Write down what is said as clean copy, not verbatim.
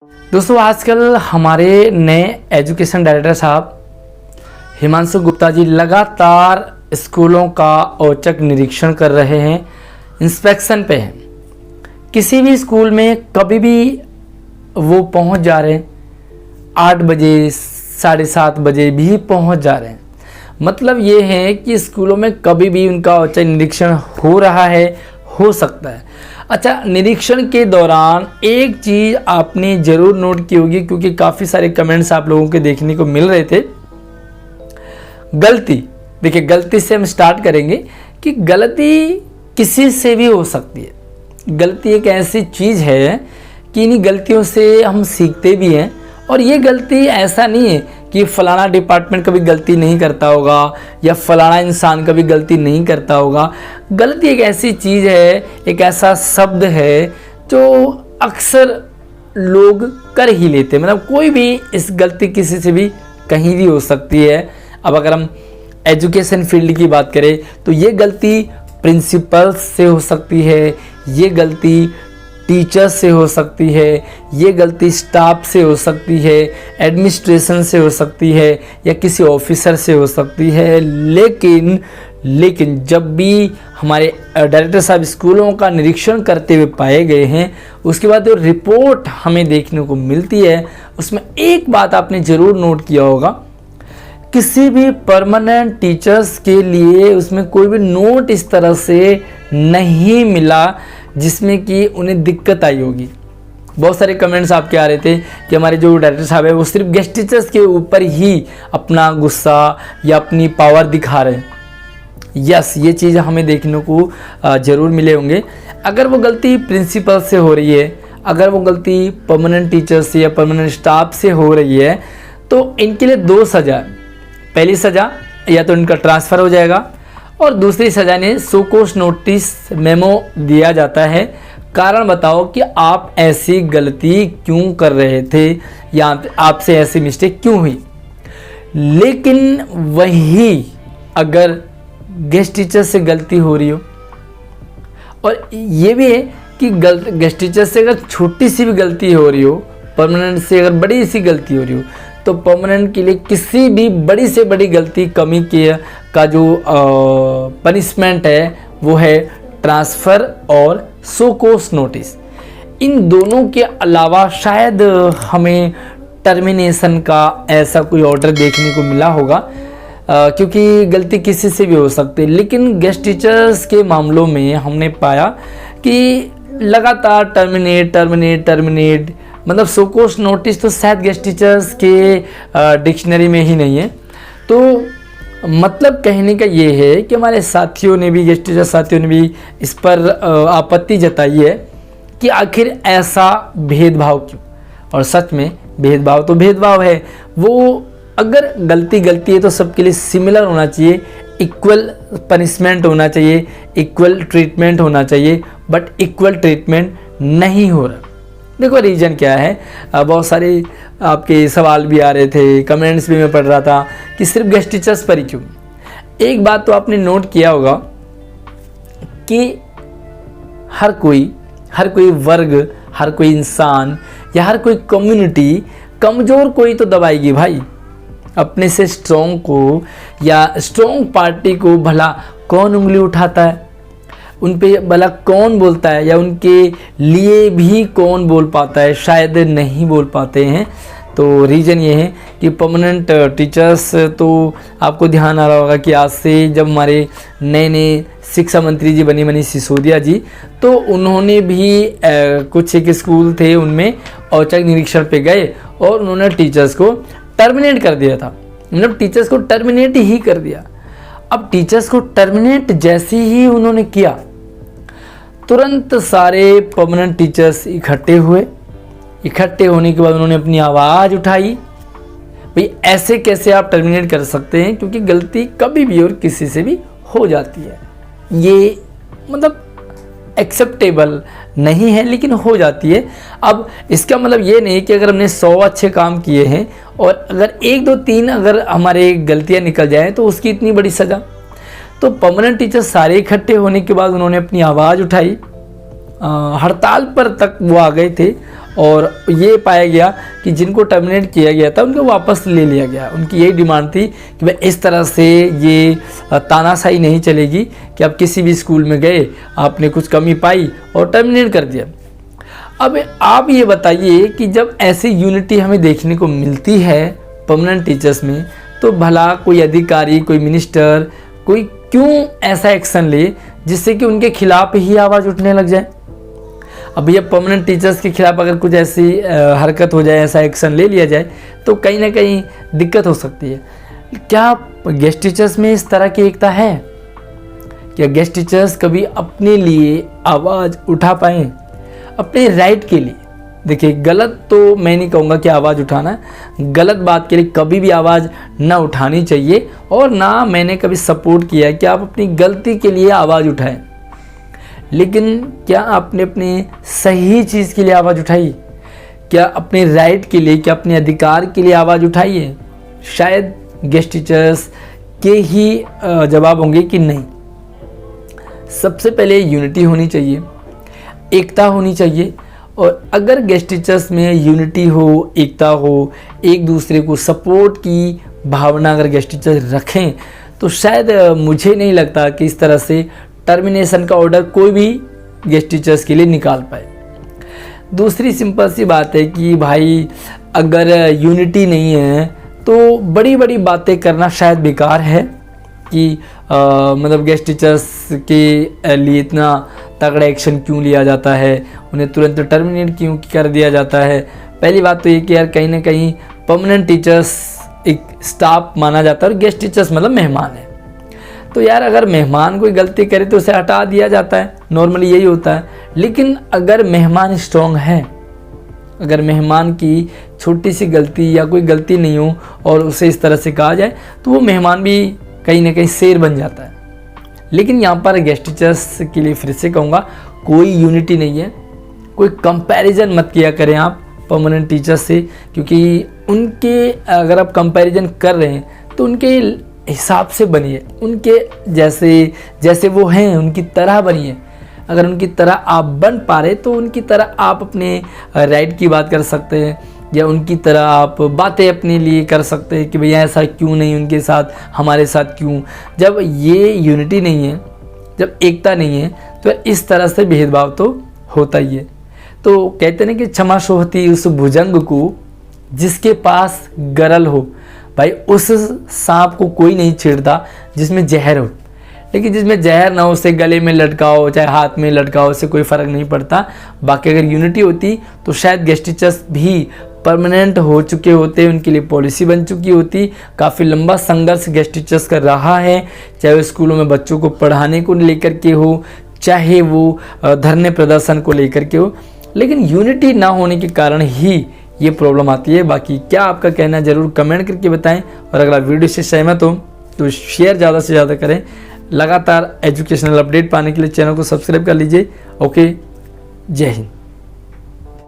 दोस्तों आजकल हमारे नए एजुकेशन डायरेक्टर साहब हिमांशु गुप्ता जी लगातार स्कूलों का औचक निरीक्षण कर रहे हैं, इंस्पेक्शन पे हैं। किसी भी स्कूल में कभी भी वो पहुंच जा रहे हैं, 8 बजे 7:30 बजे भी पहुंच जा रहे हैं। मतलब ये है कि स्कूलों में कभी भी उनका औचक निरीक्षण हो रहा है, हो सकता है। अच्छा, निरीक्षण के दौरान एक चीज़ आपने ज़रूर नोट की होगी, क्योंकि काफ़ी सारे कमेंट्स आप लोगों के देखने को मिल रहे थे। गलती, देखिए गलती से हम स्टार्ट करेंगे कि गलती किसी से भी हो सकती है। गलती एक ऐसी चीज़ है कि इन्हीं गलतियों से हम सीखते भी हैं। और ये गलती ऐसा नहीं है कि फलाना डिपार्टमेंट कभी गलती नहीं करता होगा या फलाना इंसान कभी गलती नहीं करता होगा। गलती एक ऐसी चीज़ है, एक ऐसा शब्द है जो अक्सर लोग कर ही लेते हैं। मतलब कोई भी इस गलती किसी से भी कहीं भी हो सकती है। अब अगर हम एजुकेशन फील्ड की बात करें तो ये गलती प्रिंसिपल से हो सकती है, ये गलती टीचर से हो सकती है, ये गलती स्टाफ से हो सकती है, एडमिनिस्ट्रेशन से हो सकती है या किसी ऑफिसर से हो सकती है। लेकिन जब भी हमारे डायरेक्टर साहब स्कूलों का निरीक्षण करते हुए पाए गए हैं, उसके बाद जो रिपोर्ट हमें देखने को मिलती है, उसमें एक बात आपने ज़रूर नोट किया होगा, किसी भी परमानेंट टीचर्स के लिए उसमें कोई भी नोट इस तरह से नहीं मिला जिसमें कि उन्हें दिक्कत आई होगी। बहुत सारे कमेंट्स आपके आ रहे थे कि हमारे जो डायरेक्टर साहब है वो सिर्फ गेस्ट टीचर्स के ऊपर ही अपना गुस्सा या अपनी पावर दिखा रहे हैं। यस, ये चीज़ हमें देखने को ज़रूर मिले होंगे। अगर वो गलती प्रिंसिपल से हो रही है, अगर वो गलती परमानेंट टीचर्स से या परमानेंट स्टाफ से हो रही है, तो इनके लिए 2 सज़ा। पहली सज़ा या तो इनका ट्रांसफ़र हो जाएगा और दूसरी सज़ा ने सो कॉज नोटिस मेमो दिया जाता है। कारण बताओ कि आप ऐसी गलती क्यों कर रहे थे या आपसे ऐसी मिस्टेक क्यों हुई। लेकिन वही अगर गेस्ट टीचर से गलती हो रही हो, और ये भी है कि गेस्ट टीचर से अगर छोटी सी भी गलती हो रही हो, परमानेंट से अगर बड़ी सी गलती हो रही हो, तो परमानेंट के लिए किसी भी बड़ी से बड़ी गलती कमी का जो पनिशमेंट है वो है ट्रांसफ़र और सो कॉज नोटिस। इन दोनों के अलावा शायद हमें टर्मिनेशन का ऐसा कोई ऑर्डर देखने को मिला होगा, क्योंकि गलती किसी से भी हो सकती है। लेकिन गेस्ट टीचर्स के मामलों में हमने पाया कि लगातार टर्मिनेट, मतलब सो कॉज नोटिस तो शायद गेस्ट टीचर्स के डिक्शनरी में ही नहीं है। तो मतलब कहने का ये है कि हमारे साथियों ने भी, गेस्ट टीचर साथियों ने भी इस पर आपत्ति जताई है कि आखिर ऐसा भेदभाव क्यों। और सच में भेदभाव तो भेदभाव है। वो अगर गलती है तो सबके लिए सिमिलर होना चाहिए, इक्वल पनिशमेंट होना चाहिए, इक्वल ट्रीटमेंट होना चाहिए, बट इक्वल ट्रीटमेंट नहीं हो रहा। देखो रीज़न क्या है, बहुत सारे आपके सवाल भी आ रहे थे, कमेंट्स भी मैं पढ़ रहा था कि सिर्फ गेस्ट टीचर्स पर ही क्यों। एक बात तो आपने नोट किया होगा कि हर कोई वर्ग, हर कोई इंसान या हर कोई कम्युनिटी कमज़ोर कोई तो दबाएगी भाई। अपने से स्ट्रॉन्ग को या स्ट्रॉन्ग पार्टी को भला कौन उंगली उठाता है, उन पे भला कौन बोलता है, या उनके लिए भी कौन बोल पाता है, शायद नहीं बोल पाते हैं। तो रीज़न ये है कि परमानेंट टीचर्स, तो आपको ध्यान आ रहा होगा कि आज से जब हमारे नए शिक्षा मंत्री जी बनी मनीष सिसोदिया जी, तो उन्होंने भी कुछ एक स्कूल थे उनमें औचक निरीक्षण पे गए और उन्होंने टीचर्स को टर्मिनेट कर दिया था। मतलब टीचर्स को टर्मिनेट ही कर दिया। अब टीचर्स को टर्मिनेट जैसे ही उन्होंने किया, तुरंत सारे परमानेंट टीचर्स इकट्ठे हुए। इकट्ठे होने के बाद उन्होंने अपनी आवाज़ उठाई, भाई ऐसे कैसे आप टर्मिनेट कर सकते हैं, क्योंकि गलती कभी भी और किसी से भी हो जाती है। ये मतलब एक्सेप्टेबल नहीं है, लेकिन हो जाती है। अब इसका मतलब ये नहीं कि अगर हमने 100 अच्छे काम किए हैं और अगर 1, 2, 3 अगर हमारे गलतियां निकल जाएं तो उसकी इतनी बड़ी सज़ा। तो परमानेंट टीचर सारे इकट्ठे होने के बाद उन्होंने अपनी आवाज़ उठाई, हड़ताल पर तक वो आ गए थे और ये पाया गया कि जिनको टर्मिनेट किया गया था उनको वापस ले लिया गया। उनकी यही डिमांड थी कि भाई इस तरह से ये तानाशाही नहीं चलेगी कि आप किसी भी स्कूल में गए, आपने कुछ कमी पाई और टर्मिनेट कर दिया। अब आप ये बताइए कि जब ऐसी यूनिटी हमें देखने को मिलती है परमानेंट टीचर्स में, तो भला कोई अधिकारी, कोई मिनिस्टर, कोई क्यों ऐसा एक्शन ले जिससे कि उनके खिलाफ ही आवाज़ उठने लग जाए। अब ये परमानेंट टीचर्स के खिलाफ अगर कुछ ऐसी हरकत हो जाए, ऐसा एक्शन ले लिया जाए, तो कहीं ना कहीं दिक्कत हो सकती है। क्या गेस्ट टीचर्स में इस तरह की एकता है? क्या गेस्ट टीचर्स कभी अपने लिए आवाज़ उठा पाएँ, अपने राइट के लिए? देखिए, गलत तो मैं नहीं कहूँगा कि आवाज़ उठाना है, गलत बात के लिए कभी भी आवाज़ ना उठानी चाहिए, और ना मैंने कभी सपोर्ट किया कि आप अपनी गलती के लिए आवाज़ उठाएं। लेकिन क्या आपने अपने सही चीज़ के लिए आवाज़ उठाई? क्या अपने राइट के लिए, क्या अपने अधिकार के लिए आवाज़ उठाई है? शायद गेस्ट टीचर्स के ही जवाब होंगे कि नहीं। सबसे पहले यूनिटी होनी चाहिए, एकता होनी चाहिए, और अगर गेस्ट टीचर्स में यूनिटी हो, एकता हो, एक दूसरे को सपोर्ट की भावना अगर गेस्ट टीचर्स रखें, तो शायद मुझे नहीं लगता कि इस तरह से टर्मिनेशन का ऑर्डर कोई भी गेस्ट टीचर्स के लिए निकाल पाए। दूसरी सिंपल सी बात है कि भाई अगर यूनिटी नहीं है तो बड़ी बड़ी बातें करना शायद बेकार है कि मतलब गेस्ट टीचर्स के लिए इतना तगड़ा एक्शन क्यों लिया जाता है, उन्हें तुरंत टर्मिनेट क्यों कर दिया जाता है। पहली बात तो ये कि यार कहीं ना कहीं परमानेंट टीचर्स एक स्टाफ माना जाता है और गेस्ट टीचर्स मतलब मेहमान है। तो यार अगर मेहमान कोई गलती करे तो उसे हटा दिया जाता है, नॉर्मली यही होता है। लेकिन अगर मेहमान स्ट्रॉन्ग है, अगर मेहमान की छोटी सी गलती या कोई गलती नहीं हो और उसे इस तरह से कहा जाए, तो वो मेहमान भी कहीं ना कहीं शेर बन जाता है। लेकिन यहाँ पर गेस्ट टीचर्स के लिए फिर से कहूँगा, कोई यूनिटी नहीं है, कोई कंपैरिजन मत किया करें आप परमानेंट टीचर्स से, क्योंकि उनके अगर आप कंपैरिजन कर रहे हैं तो उनके हिसाब से बनिए, उनके जैसे वो हैं उनकी तरह बनिए। अगर उनकी तरह आप बन पा रहे तो उनकी तरह आप अपने राइट की बात कर सकते हैं, या उनकी तरह आप बातें अपने लिए कर सकते हैं कि भैया ऐसा क्यों नहीं उनके साथ, हमारे साथ क्यों। जब ये यूनिटी नहीं है, जब एकता नहीं है, तो इस तरह से भेदभाव तो होता ही है। तो कहते हैं कि क्षमा सोहती उस भुजंग को जिसके पास गरल हो। भाई उस सांप को कोई नहीं छेड़ता जिसमें जहर हो, लेकिन जिसमें जहर ना हो उसे गले में लटकाओ, चाहे हाथ में लटकाओ, उससे कोई फ़र्क नहीं पड़ता। बाकी अगर यूनिटी होती तो शायद गेस्ट टीचर्स भी परमानेंट हो चुके होते, उनके लिए पॉलिसी बन चुकी होती। काफ़ी लंबा संघर्ष गेस्ट टीचर्स कर रहा है, चाहे वो स्कूलों में बच्चों को पढ़ाने को लेकर के हो, चाहे वो धरने प्रदर्शन को लेकर के हो। लेकिन यूनिटी ना होने के कारण ही ये प्रॉब्लम आती है। बाकी क्या आपका कहना है ज़रूर कमेंट करके बताएं, और अगर आप वीडियो से सहमत हो तो शेयर ज़्यादा से ज़्यादा करें। लगातार एजुकेशनल अपडेट पाने के लिए चैनल को सब्सक्राइब कर लीजिए। ओके, जय हिंद।